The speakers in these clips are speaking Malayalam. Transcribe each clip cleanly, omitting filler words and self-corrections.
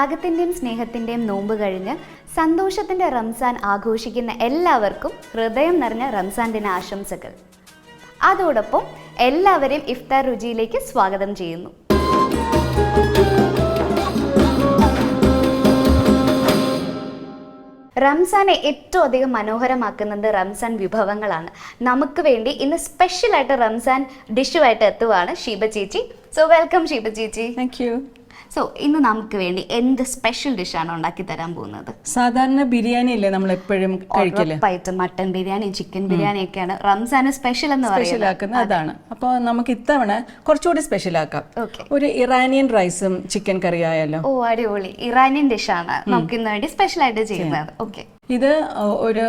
ത്യാഗത്തിൻ്റെയും സ്നേഹത്തിൻ്റെയും നോമ്പ് കഴിഞ്ഞ് സന്തോഷത്തിൻ്റെ റംസാൻ ആഘോഷിക്കുന്ന എല്ലാവർക്കും ഹൃദയം നിറഞ്ഞ റംസാൻ ദിന ആശംസകൾ. അതോടൊപ്പം എല്ലാവരെയും ഇഫ്താർ രുചിയിലേക്ക് സ്വാഗതം ചെയ്യുന്നു. റംസാനെ ഏറ്റവും അധികം മനോഹരമാക്കുന്നത് റംസാൻ വിഭവങ്ങളാണ്. നമുക്ക് വേണ്ടി ഇന്ന് സ്പെഷ്യലായിട്ട് റംസാൻ ഡിഷുമായിട്ട് എത്തുവാണ് ഷീബ ചേച്ചി. സോ വെൽക്കം ഷീബ ചേച്ചി. Thank you. സോ ഇന്ന് നമുക്ക് വേണ്ടി എന്ത് സ്പെഷ്യൽ ഡിഷാണ് ഉണ്ടാക്കി തരാൻ പോകുന്നത്? സാധാരണ ബിരിയാണി അല്ലേ നമ്മൾ എപ്പോഴും കഴിക്കല്? മട്ടൻ ബിരിയാണി, ചിക്കൻ ബിരിയാണി ഒക്കെയാണ് റംസാന് സ്പെഷ്യൽ എന്ന് സ്പെഷ്യലാക്കുന്നത്. അതാണ്. അപ്പോൾ നമുക്ക് ഇത്തവണ കുറച്ചുകൂടി സ്പെഷ്യലാക്കാം. ഒരു ഇറാനിയൻ റൈസും ചിക്കൻ കറി ആയാലോ? ഓ അടിപൊളി. ഇറാനിയൻ ഡിഷാണ് നമുക്ക് ഇന്ന് വേണ്ടി സ്പെഷ്യൽ ആയിട്ട് ചെയ്യുന്നത്. ഓക്കെ. ഇത് ഒരു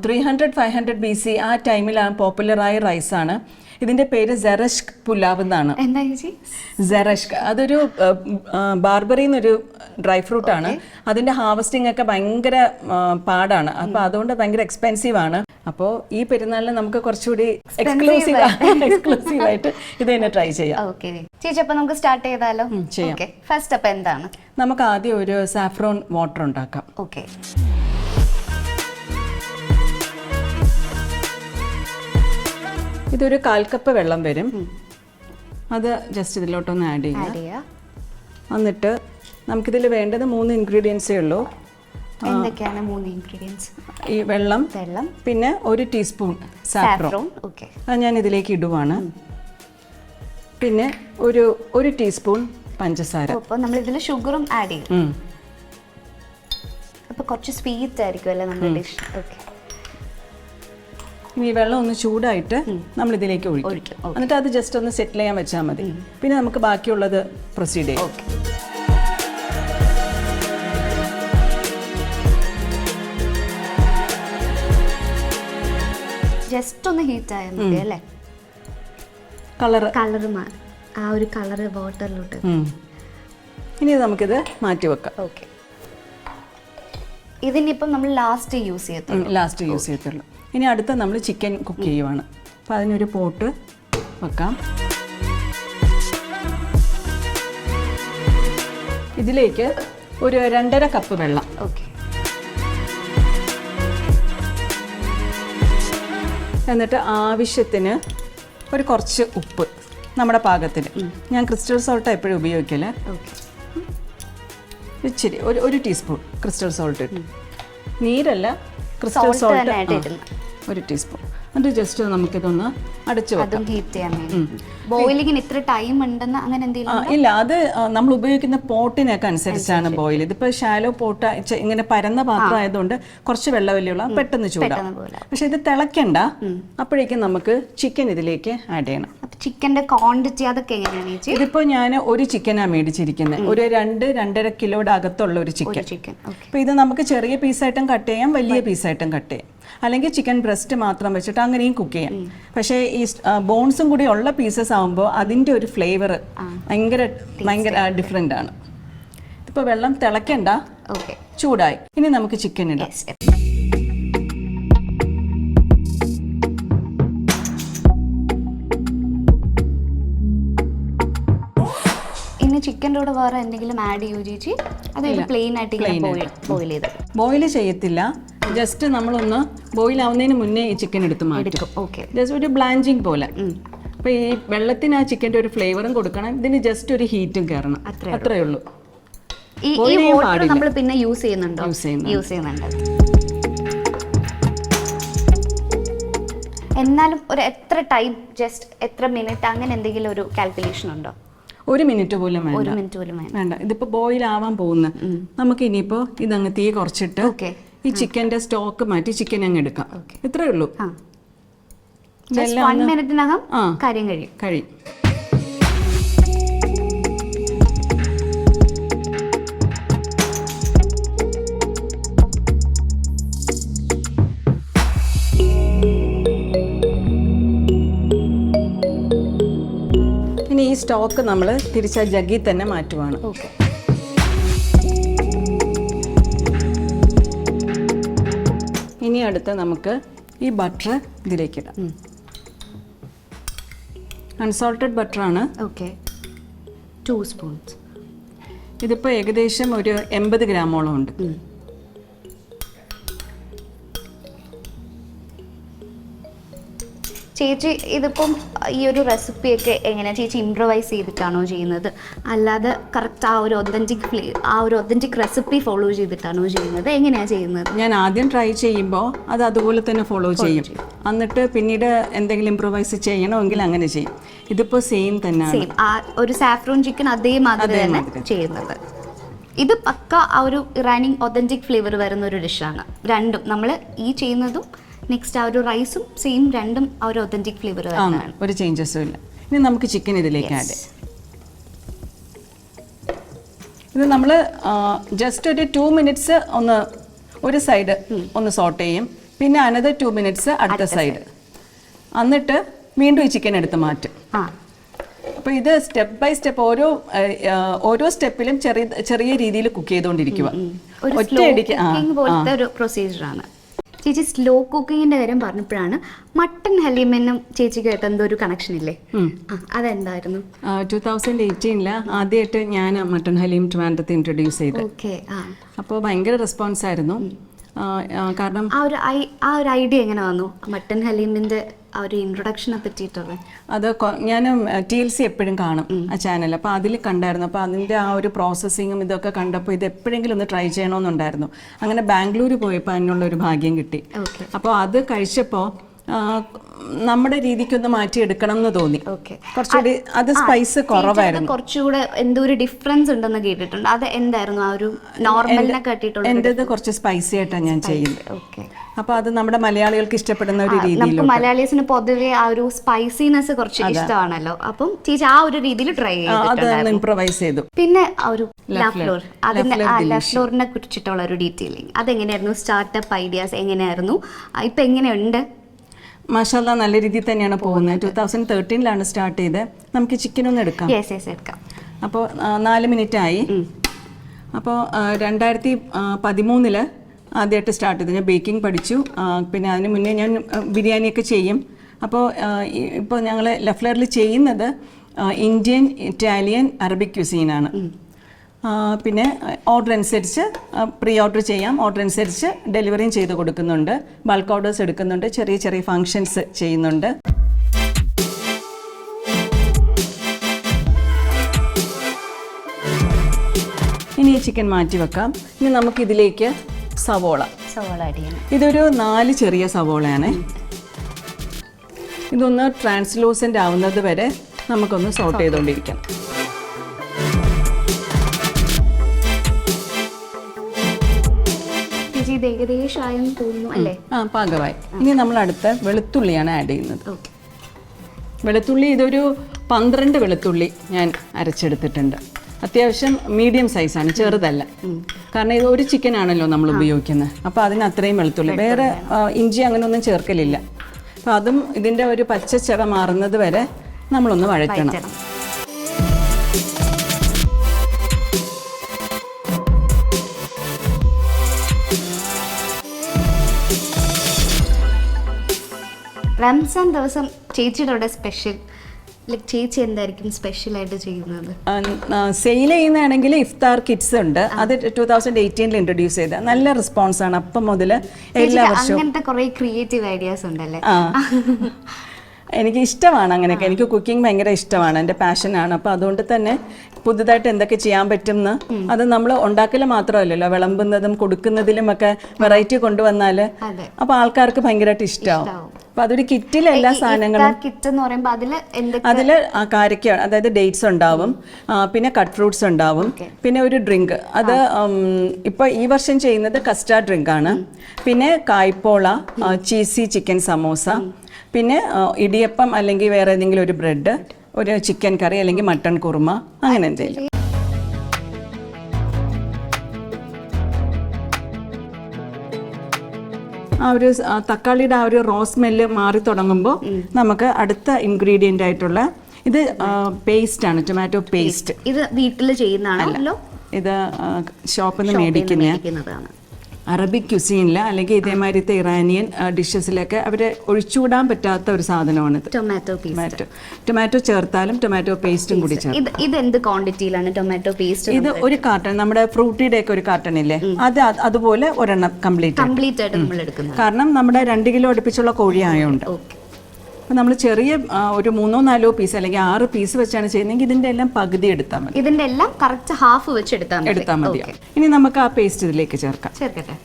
300-500 BC ആ ടൈമിലാണ് പോപ്പുലറായ റൈസാണ്. ഇതിന്റെ പേര് സെറഷ്ക് പുലാവ് എന്നാണ്. എന്താ ചേച്ചി? സെറഷ്ക് അതൊരു ബാർബറി എന്നൊരു ഡ്രൈ ഫ്രൂട്ട് ആണ്. അതിന്റെ ഹാർവസ്റ്റിംഗ് ഒക്കെ ഭയങ്കര പാടാണ്. അപ്പൊ അതുകൊണ്ട് ഭയങ്കര എക്സ്പെൻസീവ് ആണ്. അപ്പോൾ ഈ പെരുന്നാളിന് നമുക്ക് കുറച്ചുകൂടി എക്സ്ക്ലൂസീവ് ആയിട്ട് ഇത് തന്നെ ട്രൈ ചെയ്യാം. ചേച്ചി അപ്പൊ നമുക്ക് സ്റ്റാർട്ട് ചെയ്താലോ? ചെയ്യാം. ഫസ്റ്റ് അപ്പൊ എന്താണ്? നമുക്ക് ആദ്യം ഒരു സാഫ്രോൺ വാട്ടർ ഉണ്ടാക്കാം. ഓക്കെ. ഇതൊരു 1/4 കപ്പ് വെള്ളം വരും. അത് ജസ്റ്റ് ഇതിലോട്ടൊന്ന് ആഡ് ചെയ്യാം. എന്നിട്ട് നമുക്കിതിൽ വേണ്ടത് 3 ഇൻഗ്രീഡിയൻസേ ഉള്ളൂ. എന്തൊക്കെയാണ് 3 ഇൻഗ്രീഡിയൻസ്? ഈ വെള്ളം, പിന്നെ 1 ടീസ്പൂൺ സാഫ്രോൺ. അത് ഞാൻ ഇതിലേക്ക് ഇടുവാണ്. പിന്നെ ഒരു ടീസ്പൂൺ പഞ്ചസാര. അപ്പോൾ നമ്മൾ ഇതിൽ ഷുഗറും ആഡ് ചെയ്യും. അപ്പോൾ കുറച്ച് സ്വീറ്റ് ആയിരിക്കും അല്ലേ നമ്മുടെ ഡിഷ്? ഓക്കെ. ഈ വെള്ളം ഒന്ന് ചൂടായിട്ട് നമ്മൾ ഇതിലേക്ക് ഒഴിക്കും. എന്നിട്ട് അത് ജസ്റ്റ് ഒന്ന് സെറ്റിൽ ചെയ്യാൻ വെച്ചാൽ മതി. പിന്നെ നമുക്ക് ബാക്കിയുള്ളത് പ്രൊസീഡ് ചെയ്യാം. ജസ്റ്റ് ഒന്ന് ഹീറ്റ് ആയാൽ മതി അല്ലേ? കളർ ആ ഒരു കളർ വാട്ടറിലോട്ട്. ഇനി നമുക്കിത് മാറ്റി വെക്കാം. ഓക്കെ. ഇതിനിപ്പം നമ്മൾ ലാസ്റ്റ് യൂസ് ചെയ്യത്തുള്ളൂ. ഇനി അടുത്ത നമ്മൾ ചിക്കൻ കുക്ക് ചെയ്യുവാണ്. അപ്പോൾ അതിനൊരു പോട്ട് വെക്കാം. ഇതിലേക്ക് ഒരു 2.5 കപ്പ് വെള്ളം. ഓക്കെ. എന്നിട്ട് ആവശ്യത്തിന് കുറച്ച് ഉപ്പ് നമ്മുടെ പാകത്തിന്. ഞാൻ ക്രിസ്റ്റൽ സോൾട്ട് എപ്പോഴും ഉപയോഗിക്കല്. ഇച്ചിരി ഒരു ടീസ്പൂൺ ക്രിസ്റ്റൽ സോൾട്ട് ഇട്ടു. നീരല്ല, ക്രിസ്റ്റൽ സോൾട്ട് 1 ടീസ്പൂൺ. എന്നിട്ട് ജസ്റ്റ് നമുക്കിതൊന്ന് അടച്ചു വെക്കാം. ബോയിലിങ്ങിന് ഇത്ര ടൈം ഉണ്ടെന്ന് അങ്ങനെ എന്തെങ്കിലും? ഇല്ല, അത് നമ്മൾ ഉപയോഗിക്കുന്ന പോട്ടിനൊക്കെ അനുസരിച്ചാണ് ബോയിൽ. ഇതിപ്പോൾ ഷാലോ പോട്ട്, ഇങ്ങനെ പരന്ന പാത്രം ആയതുകൊണ്ട് കുറച്ച് വെള്ളമല്ലുള്ള പെട്ടെന്ന് ചൂടാവും. പക്ഷെ ഇത് തിളക്കണ്ട. അപ്പോഴേക്കും നമുക്ക് ചിക്കൻ ഇതിലേക്ക് ആഡ് ചെയ്യണം. ചിക്കൻ്റെ ക്വാണ്ടിറ്റി അതൊക്കെ എങ്ങനെയാണ്? ഇതിപ്പോൾ ഞാൻ ഒരു ചിക്കനാണ് മേടിച്ചിരിക്കുന്നത്. ഒരു 2-2.5 കിലോയുടെ അകത്തുള്ള ഒരു ചിക്കൻ. അപ്പോൾ ഇത് നമുക്ക് ചെറിയ പീസായിട്ടും കട്ട് ചെയ്യാം, വലിയ പീസായിട്ടും കട്ട് ചെയ്യാം. അല്ലെങ്കിൽ ചിക്കൻ ബ്രസ്റ്റ് മാത്രം വെച്ചിട്ട് അങ്ങനെയും കുക്ക് ചെയ്യാം. പക്ഷേ ഈ ബോൺസും കൂടി ഉള്ള പീസസ് ആകുമ്പോൾ അതിൻ്റെ ഒരു ഫ്ലേവർ ഭയങ്കര ഡിഫറെൻ്റ് ആണ്. ഇപ്പോൾ വെള്ളം തിളക്കണ്ട, ചൂടായി. ഇനി നമുക്ക് ചിക്കൻ ഇടാം. ചിക്കൻ്റെ കൂടെ വേറെ എന്തെങ്കിലും ആഡ് ചെയ്യൂ ചേച്ചി? അതായത് പ്ലെയിൻ ആയിട്ട് ബോയിൽ ചെയ്യത്തില്ല. ജസ്റ്റ് നമ്മളൊന്ന് ബോയിൽ ആവുന്നതിന് മുന്നേ ഈ ചിക്കൻ എടുത്ത് മാറ്റും. ജസ്റ്റ് ഒരു ബ്ലാഞ്ചിങ് പോലെ. അപ്പോൾ ഈ വെള്ളത്തിന് ആ ചിക്കൻ്റെ ഒരു ഫ്ലേവറും കൊടുക്കണം. ഇതിന് ജസ്റ്റ് ഒരു ഹീറ്റും കയറണം. അത്രയേ ഉള്ളൂ. നമ്മൾ പിന്നെ യൂസ് ചെയ്യുന്നുണ്ട്. എന്നാലും ഒരു എത്ര ടൈം, ജസ്റ്റ് എത്ര മിനിറ്റ്, അങ്ങനെ എന്തെങ്കിലും ഒരു കാൽക്കുലേഷൻ ഉണ്ടോ? 1 മിനിറ്റ് പോലും വേണ്ട. ഇതിപ്പോൾ ബോയിൽ ആവാൻ പോകുന്ന നമുക്ക് ഇനിയിപ്പോൾ ഇതങ്ങ് തീ കുറച്ചിട്ട് ഈ ചിക്കൻ്റെ സ്റ്റോക്ക് മാറ്റി ചിക്കൻ അങ്ങ് എടുക്കാം. ഇത്രേ ഉള്ളൂ. 1 മിനിറ്റിനകം കാര്യം കഴിയും. ഇനി ഈ സ്റ്റോക്ക് നമ്മൾ തിരിച്ച ജഗ്ഗിൽ തന്നെ മാറ്റുവാണ്. ഇനി അടുത്ത് നമുക്ക് ഈ ബട്ടർ ഇതിലേക്കിടാം. അൺസോൾട്ടഡ് ബട്ടറാണ്. ഓക്കെ. 2 സ്പൂൺസ്. ഇതിപ്പോൾ ഏകദേശം ഒരു 80 ഗ്രാമോളം ഉണ്ട്. ചേച്ചി ഇതിപ്പം ഈ ഒരു റെസിപ്പിയൊക്കെ എങ്ങനെയാണ് ചേച്ചി ഇംപ്രവൈസ് ചെയ്തിട്ടാണോ ചെയ്യുന്നത്, അല്ലാതെ കറക്റ്റ് ആ ഒരു ഒതൻറ്റിക് റെസിപ്പി ഫോളോ ചെയ്തിട്ടാണോ ചെയ്യുന്നത്, എങ്ങനെയാണ് ചെയ്യുന്നത്? ഞാൻ ആദ്യം ട്രൈ ചെയ്യുമ്പോൾ അത് അതുപോലെ തന്നെ ഫോളോ ചെയ്യും. എന്നിട്ട് പിന്നീട് എന്തെങ്കിലും ഇംപ്രവൈസ് ചെയ്യണമെങ്കിൽ അങ്ങനെ ചെയ്യും. ഇതിപ്പോൾ സെയിം തന്നെയാണ്. ആ ഒരു സാഫ്രോൺ ചിക്കൻ അതേമാതിരി തന്നെ ചെയ്യുന്നത്. ഇത് പക്ക ആ ഒരു ഇറാനിയൻ ഒതൻറ്റിക് ഫ്ലേവർ വരുന്ന ഒരു ഡിഷാണ്. രണ്ടും നമ്മൾ ഈ ചെയ്യുന്നതും നെക്സ്റ്റ് ആ ഒരു റൈസും സെയിം, രണ്ടും ആ ഒരു ഒതൻറ്റിക് ഫ്ലേവർ വരുന്നതാണ്. ഒരു ചേഞ്ചസും ഇല്ല. ഇനി നമുക്ക് ചിക്കൻ ഇതിലേക്ക് ആഡ് ചെയ്യാം. ഇത് നമ്മൾ ജസ്റ്റ് ഒരു 2 മിനിറ്റ്സ് ഒരു സൈഡ് ഒന്ന് സോട്ട് ചെയ്യും, പിന്നെ അനദർ 2 മിനിറ്റ്സ് അടുത്ത സൈഡ്, എന്നിട്ട് വീണ്ടും ഈ ചിക്കൻ എടുത്ത് മാറ്റും. അപ്പോൾ ഇത് സ്റ്റെപ്പ് ബൈ സ്റ്റെപ്പ് ഓരോ സ്റ്റെപ്പിലും ചെറിയ രീതിയിൽ കുക്ക് ചെയ്തുകൊണ്ടിരിക്കുക. ഒറ്റയടിക്ക് പോലത്തെ ഒരു പ്രൊസീജിയറാണ്. ചേച്ചി സ്ലോ കുക്കിങ്ങിന്റെ കാര്യം പറഞ്ഞപ്പോഴാണ് മട്ടൺ ഹലീമെന്നും ചേച്ചി കേട്ട എന്തോ ഒരു കണക്ഷൻ ഇല്ലേ, അതെന്തായിരുന്നു? 2018 ആദ്യമായിട്ട് ഞാൻ മട്ടൺ ഹലീം ട്രിവാൻഡ്രത്ത് ഇൻട്രൊഡ്യൂസ് ചെയ്തു. അപ്പോൾ ഭയങ്കര റെസ്പോൺസ് ആയിരുന്നു. കാരണം ആ ഒരു ഐഡിയ എങ്ങനെ വന്നു മട്ടൺ ഹലീമിന്റെ ആ ഒരു ഇൻട്രൊഡക്ഷനെ പറ്റിയിട്ടുള്ളത്? അത് ഞാൻ TLC എപ്പോഴും കാണും ആ ചാനൽ. അപ്പോൾ അതിൽ കണ്ടായിരുന്നു. അപ്പോൾ അതിൻ്റെ ആ ഒരു പ്രോസസ്സിങ്ങും ഇതൊക്കെ കണ്ടപ്പോൾ ഇത് എപ്പോഴെങ്കിലും ഒന്ന് ട്രൈ ചെയ്യണമെന്നുണ്ടായിരുന്നു. അങ്ങനെ ബാംഗ്ലൂർ പോയപ്പോൾ അതിനുള്ള ഒരു ഭാഗ്യം കിട്ടി. അപ്പോൾ അത് കഴിച്ചപ്പോൾ നമ്മുടെ രീതിക്കൊന്ന് മാറ്റിയെടുക്കണം എന്ന് തോന്നി. കുറച്ചുകൂടി അത് സ്പൈസ് കുറവായിരുന്നു. കുറച്ചുകൂടെ എന്തോ ഒരു ഡിഫറൻസ് ഉണ്ടെന്ന് കേട്ടിട്ടുണ്ട്. അത് എന്തായിരുന്നു? ആ ഒരു നോർമലിനെ കാട്ടിയിട്ടുള്ള എൻ്റെത് കുറച്ച് സ്പൈസി ആയിട്ടാണ് ഞാൻ ചെയ്യുന്നത്. അപ്പൊ അത് നമ്മുടെ മലയാളികൾക്ക് ഇഷ്ടപ്പെടുന്ന ഒരു രീതിയിൽ. മലയാളീസിന് പൊതുവെ ആ ഒരു സ്പൈസിനെസ് കുറച്ച് ഇഷ്ടമാണല്ലോ. അപ്പം ചേച്ചി ആ ഒരു രീതിയിൽ ട്രൈ ചെയ്തു, ഇംപ്രവൈസ് ചെയ്തു. പിന്നെ ആ ഒരു ലഫ്ലോറിനെ കുറിച്ചിട്ടുള്ള ഒരു ഡീറ്റെയിലിംഗ് അതെങ്ങനെയായിരുന്നു? സ്റ്റാർട്ടപ്പ് ഐഡിയാസ് എങ്ങനെയായിരുന്നു? ഇപ്പൊ എങ്ങനെയുണ്ട്? മാഷാല്ലാ നല്ല രീതിയിൽ തന്നെയാണ് പോകുന്നത്. 2013 സ്റ്റാർട്ട് ചെയ്ത്. നമുക്ക് ചിക്കൻ ഒന്ന് എടുക്കാം. അപ്പോൾ 4 മിനിറ്റ് ആയി. അപ്പോൾ 2013 ആദ്യമായിട്ട് സ്റ്റാർട്ട് ചെയ്തു. ഞാൻ ബേക്കിംഗ് പഠിച്ചു. പിന്നെ അതിന് മുന്നേ ഞാൻ ബിരിയാണിയൊക്കെ ചെയ്യും. അപ്പോൾ ഇപ്പോൾ ഞങ്ങൾ ലഫ്ലറിൽ ചെയ്യുന്നത് ഇന്ത്യൻ, ഇറ്റാലിയൻ, അറബിക് ക്യുസീനാണ്. പിന്നെ ഓർഡർ അനുസരിച്ച് പ്രീ ഓർഡർ ചെയ്യാം. ഓർഡർ അനുസരിച്ച് ഡെലിവറിയും ചെയ്ത് കൊടുക്കുന്നുണ്ട്. ബൾക്ക് ഓർഡേഴ്സ് എടുക്കുന്നുണ്ട്. ചെറിയ ചെറിയ ഫങ്ഷൻസ് ചെയ്യുന്നുണ്ട്. ഇനി ഈ ചിക്കൻ മാറ്റി വെക്കാം. ഇനി നമുക്കിതിലേക്ക് സവോള ആഡ് ചെയ്യണം. ഇതൊരു 4 ചെറിയ സവോളയാണ്. ഇതൊന്ന് ട്രാൻസ്ലൂസൻ്റ് ആവുന്നത് വരെ നമുക്കൊന്ന് സോട്ട് ചെയ്തുകൊണ്ടിരിക്കണം. ഏകദേശം തോന്നുന്നു അല്ലേ? പാകമായി. ഇനി നമ്മൾ അടുത്ത വെളുത്തുള്ളിയാണ് ആഡ് ചെയ്യുന്നത്. വെളുത്തുള്ളി ഇതൊരു 12 വെളുത്തുള്ളി ഞാൻ അരച്ചെടുത്തിട്ടുണ്ട്. അത്യാവശ്യം മീഡിയം സൈസാണ്, ചെറുതല്ല. കാരണം ഇത് ഒരു ചിക്കൻ ആണല്ലോ നമ്മൾ ഉപയോഗിക്കുന്നത്. അപ്പോൾ അതിന് അത്രയും വെളുത്തുള്ളി, വേറെ ഇഞ്ചി അങ്ങനെ ഒന്നും ചേർക്കലില്ല. അപ്പോൾ അതും ഇതിൻ്റെ ഒരു പച്ചച്ചവ മാറുന്നത് വരെ നമ്മളൊന്ന് വഴറ്റണം. റംസാൻ ദിവസം ചേച്ചിയുടെ സ്പെഷ്യൽ, ചേച്ചി എന്തായിരിക്കും സ്പെഷ്യലായിട്ട് ചെയ്യുന്നത്? സെയിൽ ചെയ്യുന്നതാണെങ്കിൽ ഇഫ്താർ കിറ്റ്സ് ഉണ്ട്. അത് 2018 ഇൻട്രൊഡ്യൂസ് ചെയ്ത നല്ല റെസ്പോൺസ് ആണ്. അപ്പം മുതൽ എല്ലാ വർഷവും അങ്ങനത്തെ കുറേ ക്രിയേറ്റീവ് ഐഡിയാസ് ഉണ്ടല്ലേ? എനിക്ക് ഇഷ്ടമാണ് അങ്ങനെയൊക്കെ. എനിക്ക് കുക്കിംഗ് ഭയങ്കര ഇഷ്ടമാണ്, എൻ്റെ പാഷനാണ്. അപ്പോൾ അതുകൊണ്ട് തന്നെ പുതുതായിട്ട് എന്തൊക്കെ ചെയ്യാൻ പറ്റുമെന്ന്, അത് നമ്മൾ ഉണ്ടാക്കൽ മാത്രമല്ലല്ലോ, വിളമ്പുന്നതും കൊടുക്കുന്നതിലും ഒക്കെ വെറൈറ്റി കൊണ്ടുവന്നാൽ അപ്പോൾ ആൾക്കാർക്ക് ഭയങ്കരമായിട്ട് ഇഷ്ടമാവും. അപ്പോൾ അതൊരു കിറ്റിൽ എല്ലാ സാധനങ്ങളും. കിറ്റ് എന്ന് പറയുമ്പോൾ അതിൽ കാരക്ക, അതായത് ഡേറ്റ്സ് ഉണ്ടാവും, പിന്നെ കട്ട് ഫ്രൂട്ട്സ് ഉണ്ടാവും, പിന്നെ ഒരു ഡ്രിങ്ക്. അത് ഇപ്പോൾ ഈ വർഷം ചെയ്യുന്നത് കസ്റ്റാർഡ് ഡ്രിങ്ക് ആണ്. പിന്നെ കായ്പോള, ചീസി ചിക്കൻ സമോസ, പിന്നെ ഇടിയപ്പം അല്ലെങ്കിൽ വേറെ ഏതെങ്കിലും ഒരു ബ്രെഡ്, ഒരു ചിക്കൻ കറി അല്ലെങ്കിൽ മട്ടൺ കുറുമ, അങ്ങനെ എന്തെങ്കിലും. ആ ഒരു തക്കാളിയുടെ ആ ഒരു റോസ് സ്മെല്ല് മാറി തുടങ്ങുമ്പോൾ നമുക്ക് അടുത്ത ഇൻഗ്രീഡിയൻ്റ് ആയിട്ടുള്ള ഇത് പേസ്റ്റ് ആണ്, ടൊമാറ്റോ പേസ്റ്റ്. ഇത് വീട്ടിൽ ചെയ്യുന്നതാണല്ലോ? ഇത് ഷോപ്പിൽ നിന്ന് മേടിക്കുന്നതാണ്. അറബിക് ക്യുസീനിൽ അല്ലെങ്കിൽ ഇതേമാതിരത്തെ ഇറാനിയൻ ഡിഷസിലൊക്കെ അവർ ഒഴിച്ചുകൂടാൻ പറ്റാത്ത ഒരു സാധനമാണിത്. ടൊമാറ്റോ ചേർത്താലും ടൊമാറ്റോ പേസ്റ്റും കൂടി ചേർത്ത്. ഇത് എന്ത് ക്വാണ്ടിറ്റിയിലാണ് ടൊമാറ്റോ പേസ്റ്റ്? ഇത് ഒരു കാർട്ടൺ, നമ്മുടെ ഫ്രൂട്ടിയുടെ ഒക്കെ ഒരു കാർട്ടൺ ഇല്ലേ, അതുപോലെ ഒരെണ്ണം കംപ്ലീറ്റ് ആയിട്ട് നമ്മൾ എടുക്കുന്നത്. കാരണം നമ്മുടെ 2 കിലോ അടുപ്പിച്ചുള്ള കോഴി ആയതുകൊണ്ട്. അപ്പം നമ്മൾ ചെറിയ ഒരു 3-4 പീസ് അല്ലെങ്കിൽ 6 പീസ് വെച്ചാണ് ചെയ്യുന്നതെങ്കിൽ ഇതിന്റെ എല്ലാം പകുതി എടുത്താൽ മതി. ഇതിന്റെ എല്ലാം കറക്റ്റ് ഹാഫ് വെച്ച് എടുത്താൽ മതി. ഇനി നമുക്ക് ആ പേസ്റ്റ് ഇതിലേക്ക് ചേർക്കാം. ചേർക്കട്ടെ.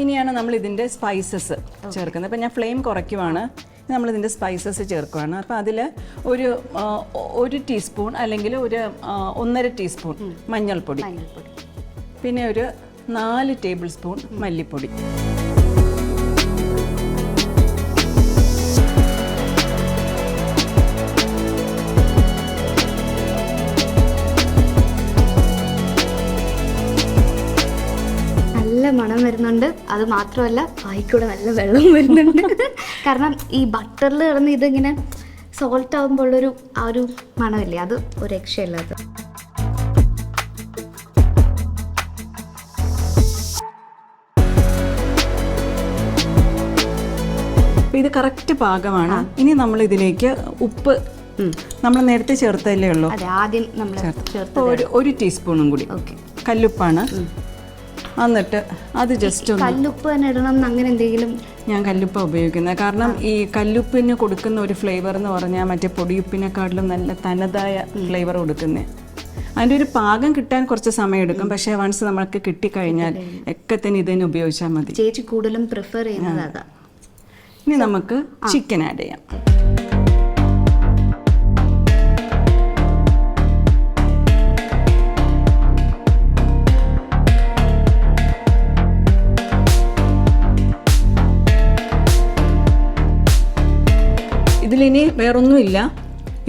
ഇനിയാണ് നമ്മൾ ഇതിൻ്റെ സ്പൈസസ് ചേർക്കുന്നത്. അപ്പം ഞാൻ ഫ്ലെയിം കുറയ്ക്കുവാണ്. നമ്മളിതിൻ്റെ സ്പൈസസ് ചേർക്കുവാണ്. അപ്പോൾ അതിൽ ഒരു ടീസ്പൂൺ അല്ലെങ്കിൽ ഒരു 1.5 ടീസ്പൂൺ മഞ്ഞൾപ്പൊടി, പിന്നെ ഒരു 4 ടേബിൾ സ്പൂൺ മല്ലിപ്പൊടി, മണം വരുന്നുണ്ട്. അത് മാത്രമല്ല വായിക്കൂടെ നല്ല വെള്ളം വരുന്നുണ്ട്. കാരണം ഈ ബട്ടറിൽ കിടന്ന് ഇതിങ്ങനെ സോൾട്ട് ആകുമ്പോൾ ഉള്ളൊരു ആ ഒരു മണമില്ലേ, അത് ഒരു രക്ഷയില്ലാത്ത. ഇത് കറക്റ്റ് പാകമാണ്. ഇനി നമ്മൾ ഇതിലേക്ക് ഉപ്പ് നമ്മൾ നേരത്തെ ചേർത്തല്ലേ ഉള്ളൂ. ആദ്യം നമ്മൾ ഒരു ടീസ്പൂണും കൂടി കല്ലുപ്പാണ്. എന്നിട്ട് അത് ജസ്റ്റ് കല്ലുപ്പ് തന്നെ ഇടണം അങ്ങനെ എന്തെങ്കിലും? ഞാൻ കല്ലുപ്പ ഉപയോഗിക്കുന്നത്. കാരണം ഈ കല്ലുപ്പിന് കൊടുക്കുന്ന ഒരു ഫ്ലേവർ എന്ന് പറഞ്ഞാൽ മറ്റേ പൊടിയുപ്പിനെക്കാട്ടിലും നല്ല തനതായ ഫ്ലേവർ കൊടുക്കുന്നത്. അതിൻ്റെ ഒരു പാകം കിട്ടാൻ കുറച്ച് സമയം എടുക്കും. പക്ഷേ വൺസ് നമ്മൾക്ക് കിട്ടിക്കഴിഞ്ഞാൽ ഒക്കെ തന്നെ ഇതിന് ഉപയോഗിച്ചാൽ മതി. ചേച്ചി കൂടുതലും പ്രിഫർ ചെയ്യുന്നത് അതാ. ഇനി നമുക്ക് ചിക്കൻ ആഡ് ചെയ്യാം. ഇതിലിനി വേറൊന്നുമില്ല.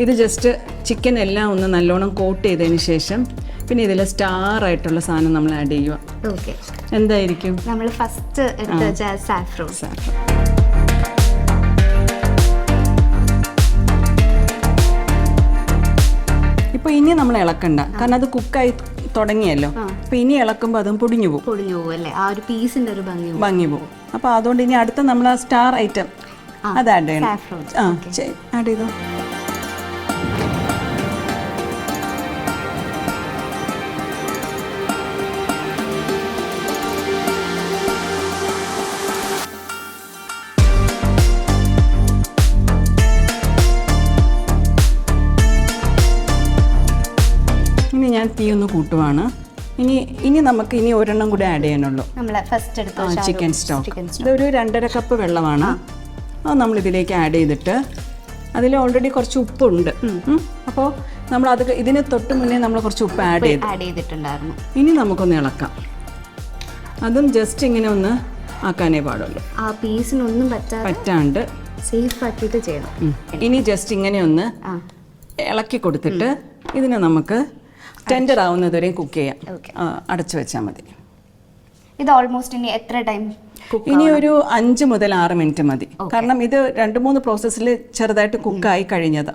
ഇത് ജസ്റ്റ് ചിക്കൻ എല്ലാം ഒന്ന് നല്ലോണം കോട്ട് ചെയ്തതിന് ശേഷം പിന്നെ ഇതിൽ സ്റ്റാർ ആയിട്ടുള്ള സാധനം നമ്മൾ ആഡ് ചെയ്യുക. എന്തായിരിക്കും? നമ്മൾ ഫസ്റ്റ് സാഫ്രോൺ. ഇപ്പൊ ഇനി നമ്മൾ ഇളക്കണ്ട, കാരണം അത് കുക്കായി തുടങ്ങിയല്ലോ. അപ്പൊ ഇനി ഇളക്കുമ്പോൾ അതും പൊടിഞ്ഞു പോകും അല്ലേ, ആ ഒരു പീസിന്റെ ഒരു ഭംഗി പോകും. അപ്പൊ അതുകൊണ്ട് ഇനി അടുത്ത നമ്മൾ ആ സ്റ്റാർ ഐറ്റം അത് ആഡ് ചെയ്യണം. ആഡ് ചെയ്തോ. ഇനി ഞാൻ തീ ഒന്ന് കൂട്ടുവാണ്. ഇനി നമുക്ക് ഇനി ഒരെണ്ണം കൂടെ ആഡ് ചെയ്യാനുള്ളൂ. Chicken stock. ഇതൊരു 2.5 കപ്പ് വെള്ളമാണ്. അത് നമ്മളിതിലേക്ക് ആഡ് ചെയ്തിട്ട് അതിൽ ഓൾറെഡി കുറച്ച് ഉപ്പുണ്ട്. അപ്പോൾ നമ്മൾ അത് ഇതിന് തൊട്ട് മുന്നേ നമ്മൾ കുറച്ച് ഉപ്പ് ആഡ് ചെയ്തിട്ടുണ്ടായിരുന്നു. ഇനി നമുക്കൊന്ന് ഇളക്കാം. അതും ജസ്റ്റ് ഇങ്ങനെ ഒന്ന് ആക്കാനേ പാടുള്ളൂ. ആ പീസിനൊന്നും പറ്റാണ്ട് സേഫ് ആക്കിയിട്ട് ചെയ്യണം. ഇനി ജസ്റ്റ് ഇങ്ങനെ ഒന്ന് ഇളക്കി കൊടുത്തിട്ട് ഇതിനെ നമുക്ക് ടെൻഡർ ആവുന്നതുവരെ കുക്ക് ചെയ്യാം. അടച്ചു വെച്ചാൽ മതി. ഇത് ഓൾമോസ്റ്റ് ഇനി എത്ര ടൈം? ഇനി ഒരു 5 മുതൽ 6 മിനിറ്റ് മതി. കാരണം ഇത് 2-3 പ്രോസസ്സിൽ ചെറുതായിട്ട് കുക്കായി കഴിഞ്ഞത്.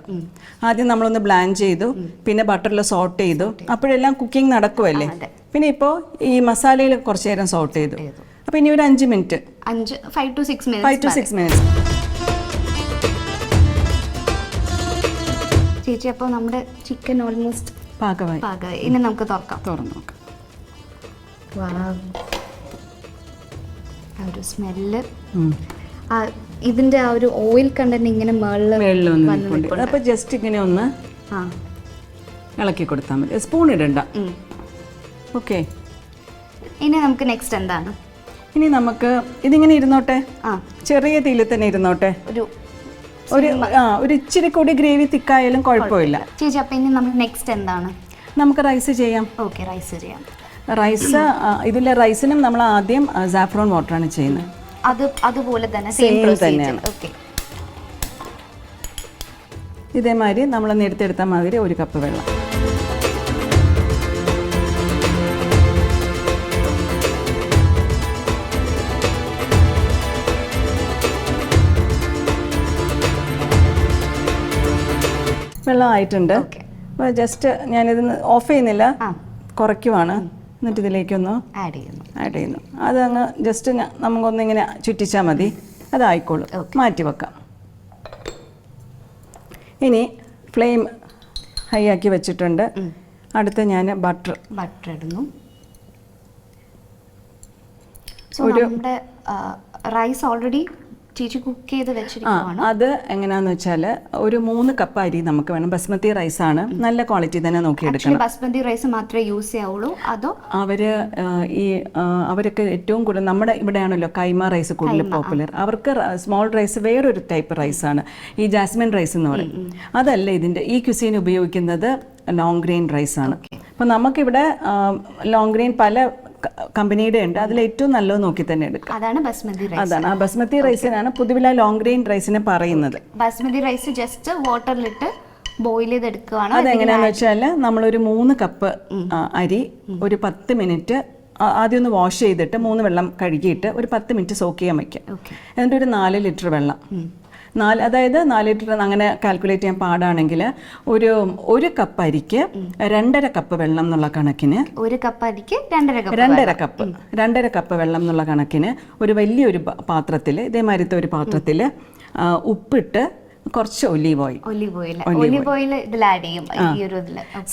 ആദ്യം നമ്മളൊന്ന് ബ്ലാൻഡ് ചെയ്തു, പിന്നെ ബട്ടറിൽ സോട്ട് ചെയ്തു, അപ്പോഴെല്ലാം കുക്കിംഗ് നടക്കുമല്ലേ. പിന്നെ ഇപ്പോൾ ഈ മസാലയിൽ കുറച്ച് നേരം സോട്ട് ചെയ്തു. അപ്പോൾ ഇനി ഒരു 5 മിനിറ്റ്, 5 to 6 മിനിറ്റ്സ്. ചേച്ചി, അപ്പോൾ നമ്മുടെ ചിക്കൻ ഓൾമോസ്റ്റ് പാകമായി. ഇനി നമുക്ക് തുറന്നു നോക്കാം. ഒരു സ്മെല്ല്, ഇതിന്റെ ആ ഒരു ഓയിൽ കണ്ടന്റ് ഇങ്ങനെ മേളിൽ വന്നിട്ടുണ്ട്. അപ്പോൾ ജസ്റ്റ് ഇങ്ങനെ ഒന്ന് ഇളക്കി കൊടുത്താൽ മതി. സ്പൂൺ ഇടണ്ട. ഓക്കെ. ഇനി നമുക്ക് നെക്സ്റ്റ് എന്താണ്? ഇനി നമുക്ക് ഇതിങ്ങനെ ഇരുന്നോട്ടെ, ചെറിയ തീയിൽ തന്നെ ഇരുന്നോട്ടെ. ഒരു ഇച്ചിരി കൂടി ഗ്രേവി തിക്കായാലും കുഴപ്പമില്ല. ചേച്ചി, അപ്പോൾ ഇനി നമുക്ക് നെക്സ്റ്റ് എന്താണ്? നമുക്ക് റൈസ് ചെയ്യാം. ഓക്കെ, റൈസ് ചെയ്യാം. ഇതിലെ റൈസിനും നമ്മൾ ആദ്യം സാഫ്രോൺ വാട്ടറാണ് ചെയ്യുന്നത്. അതുപോലെ തന്നെ സെയിം തന്നെയാണ്. ഇതേമാതിരി നമ്മൾ നേരത്തെ മാതിരി 1 കപ്പ് വെള്ളം. വെള്ളം ആയിട്ടുണ്ട്. അപ്പോൾ ജസ്റ്റ് ഞാനിത് ഓഫ് ചെയ്യുന്നില്ല, കുറയ്ക്കുവാണ്. എന്നിട്ട് ഇതിലേക്കൊന്ന് ആഡ് ചെയ്യുന്നു. അതങ്ങ് ജസ്റ്റ് നമുക്കൊന്നിങ്ങനെ ചുറ്റിച്ചാൽ മതി, അതായിക്കോളും. മാറ്റി വെക്കാം. ഇനി ഫ്ലെയിം ഹൈ ആക്കി വെച്ചിട്ടുണ്ട്. അടുത്ത് ഞാൻ ബട്ടർ ഇടുന്നു. നമ്മുടെ റൈസ് ഓൾറെഡി ചേച്ചി കുക്ക് ചെയ്ത് വെച്ചിരിക്കുകയാണ്. അത് എങ്ങനെയാന്ന് വെച്ചാൽ ഒരു 3 കപ്പ് അരി നമുക്ക് വേണം. ബസ്മതി റൈസ് ആണ്, നല്ല ക്വാളിറ്റി തന്നെ നോക്കിയെടുക്കണം. ബസ്മതി റൈസ് മാത്രമേ യൂസ് ചെയ്യാവുള്ളൂ അതോ അവരൊക്കെ ഏറ്റവും കൂടുതൽ നമ്മുടെ ഇവിടെയാണല്ലോ കൈമ റൈസ് കൂടുതൽ പോപ്പുലർ. അവർക്ക് സ്മോൾ റൈസ് വേറൊരു ടൈപ്പ് റൈസാണ്, ഈ ജാസ്മിൻ റൈസ് എന്ന് പറയും. അതല്ല ഇതിൻ്റെ ഈ ക്യുസീൻ ഉപയോഗിക്കുന്നത് ലോങ് ഗ്രെയിൻ റൈസാണ്. അപ്പോൾ നമുക്കിവിടെ ലോങ് ഗ്രെയിൻ പല കമ്പനിയുടെ ഉണ്ട്, അതിൽ ഏറ്റവും നല്ലത് നോക്കി തന്നെ എടുക്കാം. അതാണ് ബസ്മതി റൈസ്. അതാണ് ആ ബസ്മതി റൈസിനാണ് പൊതുവില ലോങ് ഗ്രെയിൻ റൈസിനെ പറയുന്നത്. ബസ്മതി റൈസ് ജസ്റ്റ് വാട്ടറിലിട്ട് ബോയിൽ ചെയ്തെടുക്കുകയാണ്. അതെങ്ങനെയാന്ന് വെച്ചാൽ നമ്മളൊരു 3 കപ്പ് അരി ഒരു 10 മിനിറ്റ് ആദ്യം ഒന്ന് വാഷ് ചെയ്തിട്ട് 3 വെള്ളം കഴുകിയിട്ട് ഒരു 10 മിനിറ്റ് സോക്ക് ചെയ്യാൻ വയ്ക്കാം. എന്നിട്ട് ഒരു 4 ലിറ്റർ വെള്ളം, അതായത് 4 ലിറ്റർ അങ്ങനെ കാൽക്കുലേറ്റ് ചെയ്യാൻ പാടാണെങ്കിൽ ഒരു കപ്പ് അരിക്ക് 2.5 കപ്പ് വെള്ളം എന്നുള്ള കണക്കിന്, 1 കപ്പ് അരിക്ക് 2.5 കപ്പ് വെള്ളം എന്നുള്ള കണക്കിന് ഒരു വലിയൊരു പാത്രത്തിൽ, ഇതേമാതിരത്തെ ഒരു പാത്രത്തിൽ ഉപ്പിട്ട് കുറച്ച് ഒലീവ് ഓയിൽ ഇതിൽ ആഡ് ചെയ്യും.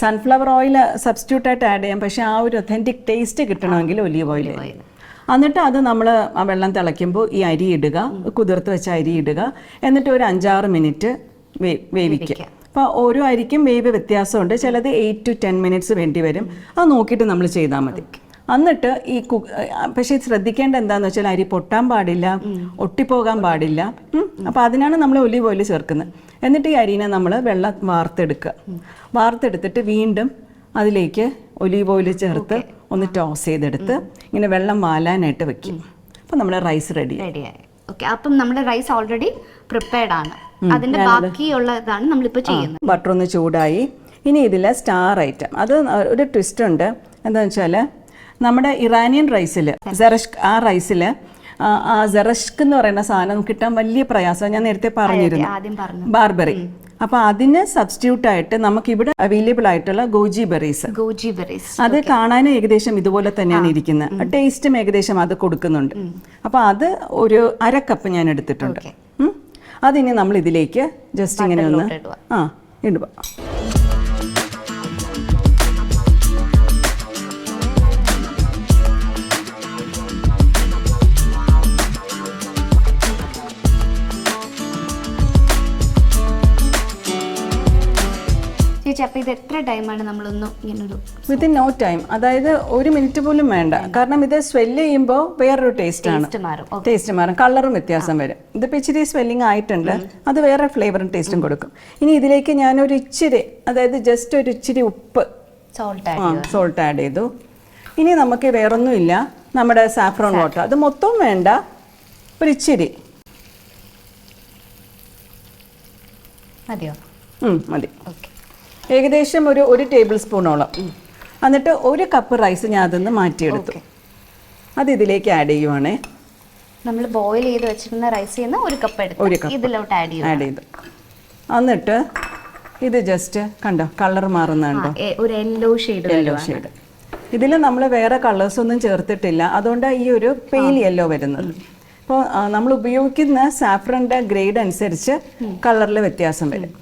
സൺഫ്ലവർ ഓയിൽ സബ്സ്റ്റിറ്റ്യൂട്ട് ആയിട്ട് ആഡ് ചെയ്യാം, പക്ഷെ ആ ഒരു ഒത്തന്റിക് ടേസ്റ്റ് കിട്ടണമെങ്കിൽ ഒലീവ് ഓയിൽ. എന്നിട്ട് അത് നമ്മൾ ആ വെള്ളം തിളയ്ക്കുമ്പോൾ ഈ അരി ഇടുക, കുതിർത്ത് വെച്ച അരി ഇടുക, എന്നിട്ട് ഒരു 5-6 മിനിറ്റ് വേവിക്കുക. അപ്പോൾ ഓരോ അരിക്കും വേവ് വ്യത്യാസമുണ്ട്, ചിലത് 8 to 10 മിനിറ്റ്സ് വേണ്ടി വരും. അത് നോക്കിയിട്ട് നമ്മൾ ചെയ്താൽ മതി. എന്നിട്ട് പക്ഷേ ശ്രദ്ധിക്കേണ്ട എന്താണെന്ന് വെച്ചാൽ അരി പൊട്ടാൻ പാടില്ല, ഒട്ടിപ്പോകാൻ പാടില്ല. അപ്പോൾ അതിനാണ് നമ്മൾ ഒലിവ് ഓയിൽ ചേർക്കുന്നത്. എന്നിട്ട് ഈ അരിനെ നമ്മൾ വെള്ളം വാർത്തെടുത്തിട്ട് വീണ്ടും അതിലേക്ക് ഒലിവ് ഓയിൽ ചേർത്ത് ഒന്ന് ടോസ് ചെയ്തെടുത്ത് ഇങ്ങനെ വെള്ളം വാലാനായിട്ട് വെക്കും. അപ്പം നമ്മുടെ റൈസ് റെഡിയായി. ഓക്കെ, അപ്പം നമ്മുടെ റൈസ് ഓൾറെഡി പ്രിപ്പയർഡ് ആണ്. അതിന്റെ ബാക്കിയുള്ള ഇതാണ് നമ്മളിപ്പോൾ ചെയ്യുന്നത്. ബട്ടർ ഒന്ന് ചൂടായി. ഇനി ഇതിൽ സ്റ്റാർ ഐറ്റം, അത് ഒരു ട്വിസ്റ്റ് ഉണ്ട്. എന്താണെന്ന് വെച്ചാൽ നമ്മുടെ ഇറാനിയൻ റൈസിൽ ആ റൈസിൽ സെറഷ്ക് എന്ന് പറയുന്ന സാധനം കിട്ടാൻ വലിയ പ്രയാസമാണ്. ഞാൻ നേരത്തെ പറഞ്ഞിരുന്നു, ബാർബറി. അപ്പോൾ അതിന് സബ്സ്റ്റിറ്റ്യൂട്ട് ആയിട്ട് നമുക്ക് ഇവിടെ അവൈലബിൾ ആയിട്ടുള്ള ഗോജി ബെറീസ്, അത് കാണാനും ഏകദേശം ഇതുപോലെ തന്നെയാണ് ഇരിക്കുന്നത്, ടേസ്റ്റും ഏകദേശം അത് കൊടുക്കുന്നുണ്ട്. അപ്പോൾ അത് ഒരു 1/2 കപ്പ് ഞാൻ എടുത്തിട്ടുണ്ട്. അതിനി നമ്മൾ ഇതിലേക്ക് ജസ്റ്റ് ഇങ്ങനെ ഒന്ന് ഇടുക. അപ്പോൾ ഇത് എത്ര ടൈമാണ് നമ്മളൊന്ന് ഇങ്ങനൊരു വിത്തിൻ നോ ടൈം, അതായത് 1 മിനിറ്റ് പോലും വേണ്ട. കാരണം ഇത് സ്വെല്ല് ചെയ്യുമ്പോൾ വേറൊരു ടേസ്റ്റ് മാറും, കളറും വ്യത്യാസം വരും. ഇതിപ്പോൾ ഇച്ചിരി സ്വെല്ലിംഗ് ആയിട്ടുണ്ട്, അത് വേറെ ഫ്ലേവറും ടേസ്റ്റും കൊടുക്കും. ഇനി ഇതിലേക്ക് ഞാനൊരു ഇച്ചിരി, അതായത് ജസ്റ്റ് ഒരു ഇച്ചിരി ഉപ്പ്, സോൾട്ട് ആഡ് ചെയ്തു. ഇനി നമുക്ക് വേറൊന്നുമില്ല, നമ്മുടെ സാഫ്രോൺ വാട്ടർ, അത് മൊത്തം വേണ്ട, ഒരു ഇച്ചിരി മതി. ഏകദേശം ഒരു ടേബിൾ സ്പൂണോളം. എന്നിട്ട് 1 കപ്പ് റൈസ് ഞാൻ അതൊന്ന് മാറ്റിയെടുത്തു. അത് ഇതിലേക്ക് ആഡ് ചെയ്യുവാണേ. നമ്മൾ ബോയിൽ ചെയ്ത് വെച്ചിരുന്ന റൈസിൽ നിന്ന് 1 കപ്പ് ഇതിലോട്ട് ആഡ് ചെയ്തു. എന്നിട്ട് ഇത് ജസ്റ്റ് കണ്ടോ കളർ മാറുന്നുണ്ടോ, ഒരു യെല്ലോ ഷെയ്ഡ്. ഇതിൽ നമ്മൾ വേറെ കളേഴ്സ് ഒന്നും ചേർത്തിട്ടില്ല, അതുകൊണ്ടാണ് ഈ ഒരു പെയിൽ യെല്ലോ വരുന്നത്. അപ്പോൾ നമ്മൾ ഉപയോഗിക്കുന്ന സാഫ്രൻ്റെ ഗ്രേഡ് അനുസരിച്ച് കളറിൽ വ്യത്യാസം വരും.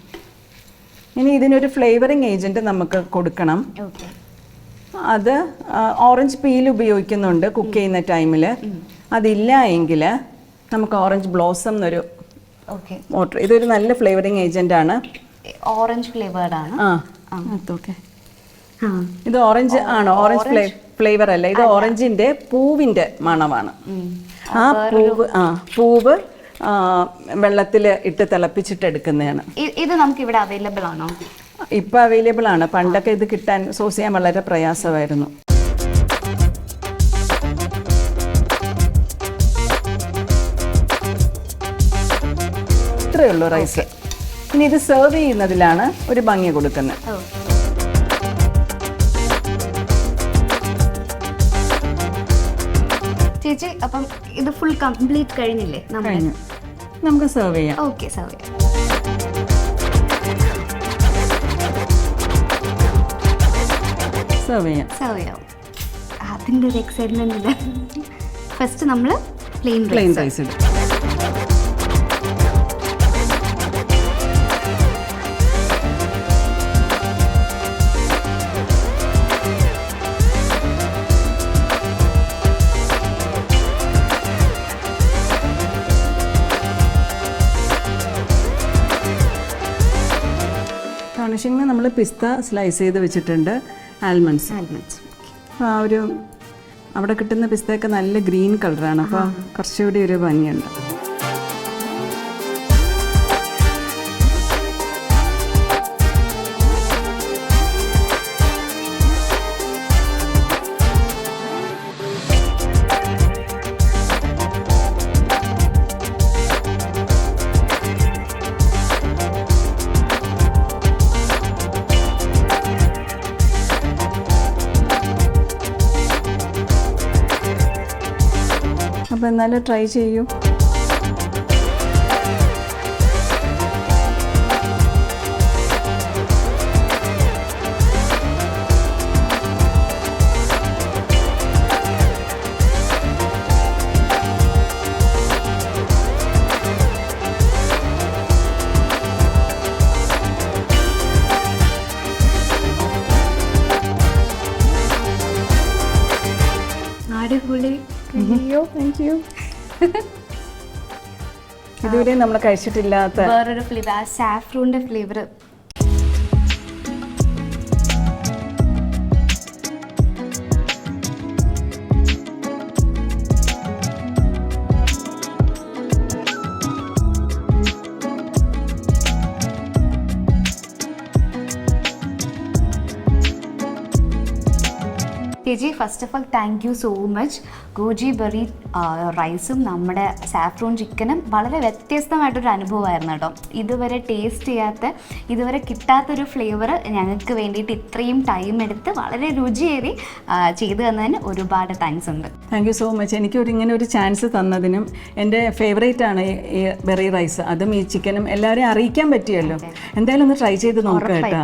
ഇനി ഇതിനൊരു ഫ്ലേവറിങ് ഏജൻറ്റ് നമുക്ക് കൊടുക്കണം. അത് ഓറഞ്ച് പീൽ ഉപയോഗിക്കുന്നുണ്ട് കുക്ക് ചെയ്യുന്ന ടൈമിൽ. അതില്ല എങ്കിൽ നമുക്ക് ഓറഞ്ച് ബ്ലോസം എന്നൊരു വാട്ടർ, ഇതൊരു നല്ല ഫ്ലേവറിങ് ഏജന്റ് ആണ്. ഓറഞ്ച് ഫ്ലേവേർഡ് ആണ്. ഇത് ഓറഞ്ച് ആണോ? ഓറഞ്ച് ഫ്ലേവർ അല്ല, ഇത് ഓറഞ്ചിന്റെ പൂവിന്റെ മണമാണ്. ആ പൂവ് വെള്ളത്തിൽ ഇട്ട് തിളപ്പിച്ചിട്ട് എടുക്കുന്നതാണ്. ഇത് നമുക്ക് ഇവിടെ അവൈലബിൾ ആണോ? ഇപ്പൊ അവൈലബിൾ ആണ്. പണ്ടൊക്കെ ഇത് കിട്ടാൻ സോസ് ചെയ്യാൻ വളരെ പ്രയാസമായിരുന്നു. ഇത്രയേ ഉള്ളൂ റൈസ്. ഇനി ഇത് സെർവ് ചെയ്യുന്നതിലാണ് ഒരു ഭംഗി കൊടുക്കുന്നത്. ചേച്ചി അപ്പം ഇത് ഫുൾ കംപ്ലീറ്റ് കഴിഞ്ഞില്ലേ? കഴിഞ്ഞു, നമുക്ക് സെർവ് ചെയ്യാം. ഓക്കെ, സെർവ് ചെയ്യാം. സെർവ് ചെയ്യാം. സെർവ് ചെയ്യാം. അതിൻ്റെ ഒരു എക്സൈറ്റ്മെന്റ് ഇല്ല. ഫസ്റ്റ് നമ്മൾ പ്ലെയിൻ റൈസ് ഇടും. ഗാർണിഷിങ്ങിന് നമ്മൾ പിസ്ത സ്ലൈസ് ചെയ്ത് വെച്ചിട്ടുണ്ട്, ആൽമണ്ട്സ്. അപ്പോൾ ആ ഒരു അവിടെ കിട്ടുന്ന പിസ്തയൊക്കെ നല്ല ഗ്രീൻ കളറാണ്, അപ്പോൾ കുറച്ചുകൂടി ഒരു ഭംഗിയുണ്ട്. അപ്പോൾ എന്നാലും ട്രൈ ചെയ്യൂ. അടിപൊളി. Thank you. ഇതുവരെ നമ്മൾ കഴിച്ചിട്ടില്ലാത്ത വേറൊരു ഫ്ലേവർ, സാഫ്രൂണിന്റെ ഫ്ലേവർ. ചേച്ചി, first of all thank you so much. ഗോജി berry റൈസും നമ്മുടെ സാഫ്രോൺ ചിക്കനും വളരെ വ്യത്യസ്തമായിട്ടൊരു അനുഭവമായിരുന്നു കേട്ടോ. ഇതുവരെ ടേസ്റ്റ് ചെയ്യാത്ത, ഇതുവരെ കിട്ടാത്തൊരു ഫ്ലേവർ ഞങ്ങൾക്ക് വേണ്ടിയിട്ട് ഇത്രയും ടൈം എടുത്ത് വളരെ രുചിയേറി ചെയ്തു തന്നതിന് ഒരുപാട് താങ്ക്സ് ഉണ്ട്. Thank you so much. എനിക്കൊരു ഇങ്ങനെ ഒരു ചാൻസ് തന്നതിനും. എൻ്റെ ഫേവറേറ്റ് ആണ് ഈ ബെറി റൈസ്, അതും ഈ ചിക്കനും എല്ലാവരെയും അറിയിക്കാൻ പറ്റിയല്ലോ. എന്തായാലും ഒന്ന് ട്രൈ ചെയ്ത് നോക്കാം കേട്ടോ.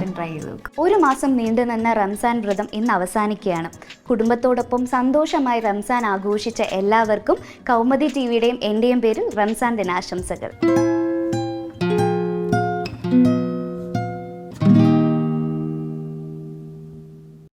ഒരു മാസം നീണ്ടു നിന്ന റംസാൻ വ്രതം ഇന്ന് അവസാനിക്കുകയാണ്. കുടുംബത്തോടൊപ്പം സന്തോഷമായി റംസാൻ ആഘോഷിച്ച എല്ലാവർക്കും കൗമുദി ടിവിയുടെയും എൻ്റെയും പേരിൽ റംസാൻ ദിനാശംസകൾ.